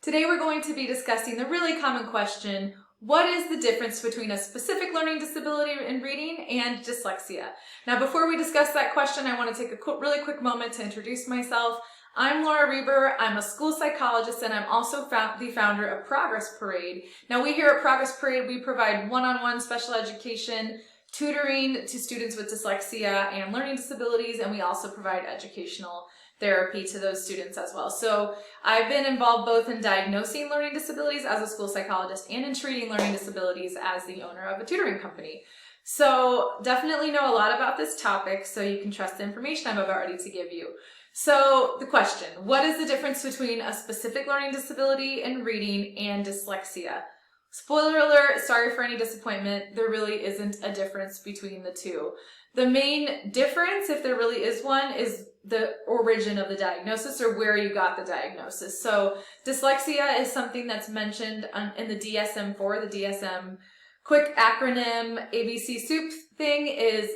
Today we're going to be discussing the really common question, what is the difference between a specific learning disability in reading and dyslexia? Now before we discuss that question, I want to take a really quick moment to introduce myself. I'm Laura Reber, I'm a school psychologist, and I'm also the founder of Progress Parade. Now we here at Progress Parade, we provide one-on-one special education, tutoring to students with dyslexia and learning disabilities, and we also provide educational therapy to those students as well. So I've been involved both in diagnosing learning disabilities as a school psychologist and in treating learning disabilities as the owner of a tutoring company. So definitely know a lot about this topic, so you can trust the information I'm about ready to give you. So the question, what is the difference between a specific learning disability in reading and dyslexia? Spoiler alert, sorry for any disappointment, there really isn't a difference between the two. The main difference, if there really is one, is the origin of the diagnosis or where you got the diagnosis. So dyslexia is something that's mentioned in the DSM-4, the DSM quick acronym ABC soup thing is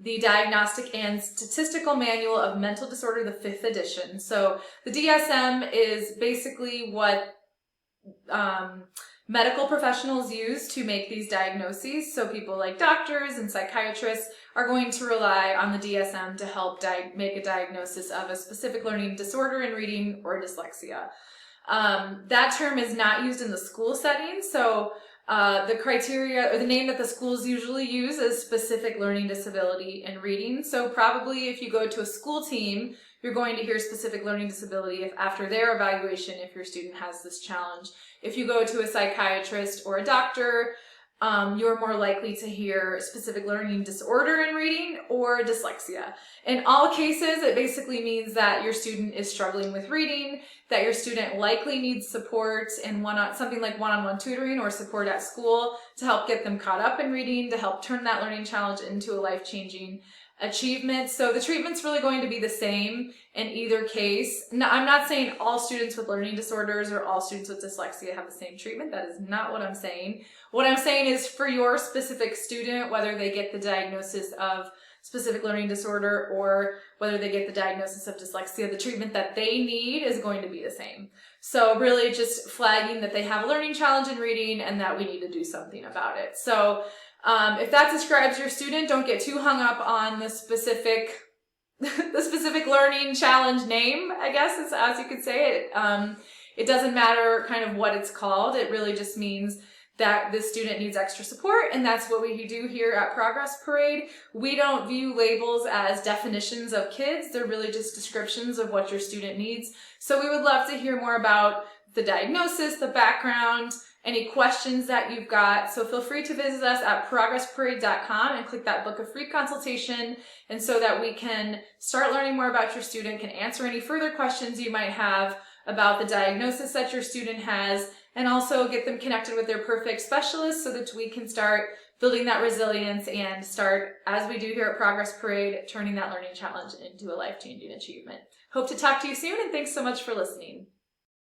the Diagnostic and Statistical Manual of Mental Disorder, the 5th edition. So the DSM is basically what medical professionals use to make these diagnoses. So people like doctors and psychiatrists are going to rely on the DSM to help make a diagnosis of a specific learning disorder in reading or dyslexia. That term is not used in the school setting. So the criteria or the name that the schools usually use is specific learning disability in reading. So probably if you go to a school team, you're going to hear specific learning disability if after their evaluation, if your student has this challenge. If you go to a psychiatrist or a doctor, you're more likely to hear specific learning disorder in reading or dyslexia. In all cases, it basically means that your student is struggling with reading, that your student likely needs support and something like one-on-one tutoring or support at school to help get them caught up in reading, to help turn that learning challenge into a life-changing achievement. So the treatment's really going to be the same in either case. Now, I'm not saying all students with learning disorders or all students with dyslexia have the same treatment. That is not what I'm saying. What I'm saying is for your specific student, whether they get the diagnosis of specific learning disorder or whether they get the diagnosis of dyslexia, the treatment that they need is going to be the same. So really just flagging that they have a learning challenge in reading and that we need to do something about it. So if that describes your student, don't get too hung up on the specific learning challenge name, I guess, as you could say it. It doesn't matter kind of what it's called. It really just means that this student needs extra support, and that's what we do here at Progress Parade. We don't view labels as definitions of kids. They're really just descriptions of what your student needs. So we would love to hear more about the diagnosis, the background, any questions that you've got. So feel free to visit us at progressparade.com and click that book a free consultation, and so that we can start learning more about your student, can answer any further questions you might have about the diagnosis that your student has, and also get them connected with their perfect specialist so that we can start building that resilience and start, as we do here at Progress Parade, turning that learning challenge into a life-changing achievement. Hope to talk to you soon, and thanks so much for listening.